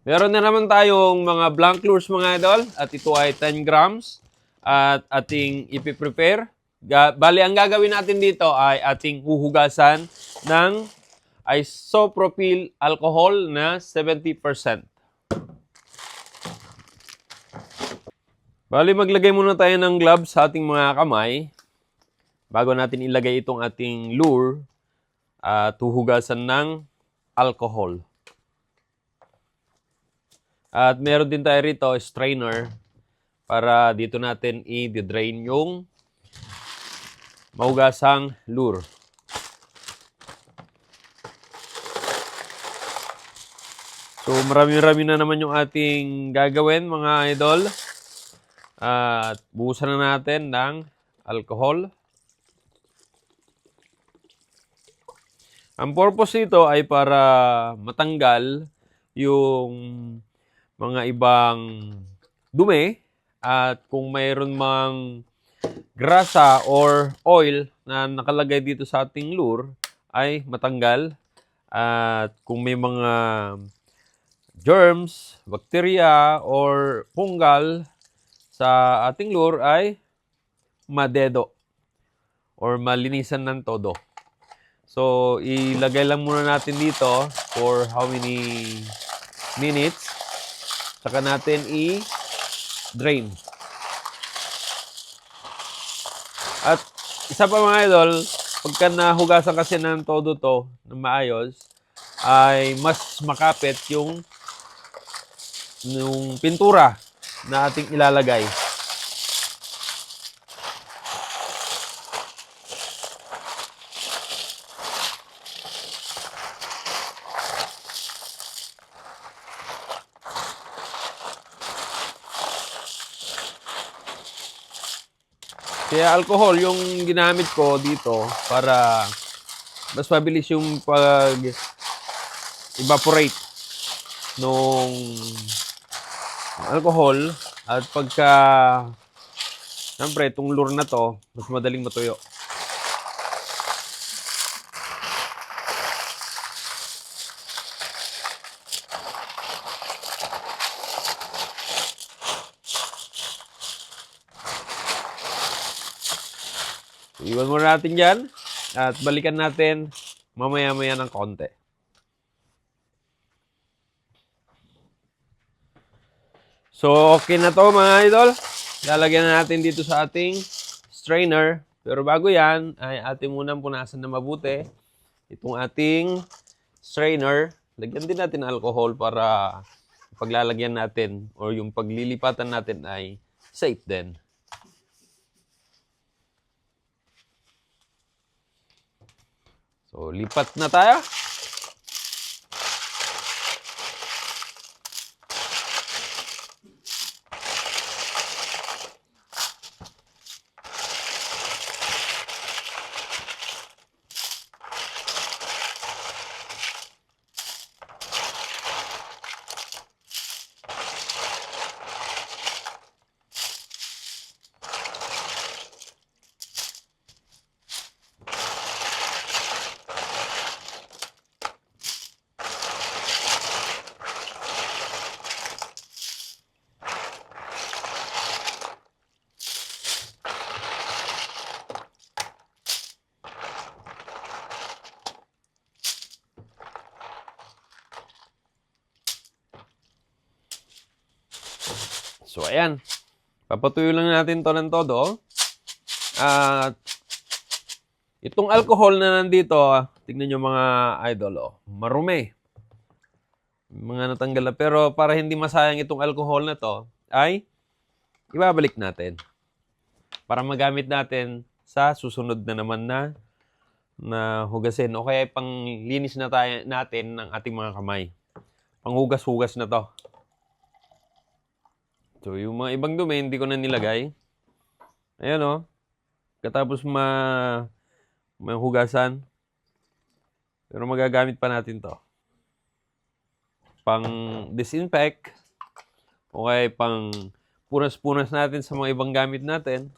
Meron na naman tayong mga blank lures mga idol at ito ay 10 grams at ating ipiprepare. Bali, ang gagawin natin dito ay ating huhugasan ng isopropyl alcohol na 70%. Bali, maglagay muna tayo ng gloves sa ating mga kamay bago natin ilagay itong ating lure at huhugasan ng alcohol. At meron din tayo rito, strainer, para dito natin i-drain yung mahugasang lure. So, marami-rami na naman yung ating gagawin, mga idol. At buhusan na natin ng alcohol. Ang purpose nito ay para matanggal yung mga ibang dumi at kung mayroon mang grasa or oil na nakalagay dito sa ating lure ay matanggal at kung may mga germs, bacteria or fungal sa ating lure ay madedo or malinisan ng todo. So, ilagay lang muna natin dito for how many minutes. Saka natin i-drain. At isa pa mga idol, pagka nahugasan kasi ng todo to, ng maayos, ay mas makapit yung pintura na ating ilalagay. Kaya alcohol yung ginamit ko dito para mas mabilis yung pag-evaporate nung alcohol at pagka siyempre itong lure na to mas madaling matuyo. Iwan muna natin dyan at balikan natin mamaya-maya ng konti. So, okay na to mga idol. Lalagyan na natin dito sa ating strainer. Pero bago yan, ay ating munang punasan na mabuti itong ating strainer. Lagyan din natin alcohol para paglalagyan natin or yung paglilipatan natin ay safe din. So, lipat na tayo. So, ayan. Papatuyo lang natin to ng todo. At itong alcohol na nandito, tignan nyo mga idol, marumi. Mga natanggal na. Pero para hindi masayang itong alcohol na to, ay ibabalik natin. Para magamit natin sa susunod na naman na hugasin. O kaya pang linis na tayo natin ng ating mga kamay. Panghugas-hugas na to. So, yung mga ibang dumi, hindi ko na nilagay. Ayan o. Katapos mahugasan. Pero magagamit pa natin to. Pang disinfect. O kaya pang punas-punas natin sa mga ibang gamit natin.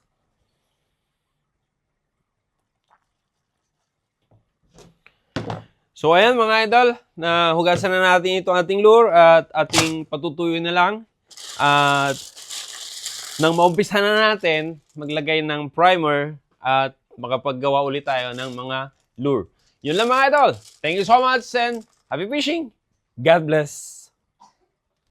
So, So ayan mga idol, na hugasan na natin itong ating lure at ating patutuyo na lang. At nang maumpisa na natin maglagay ng primer at makapaggawa ulit tayo ng mga lure. Yun lang mga idol. Thank you so much and happy fishing. God bless.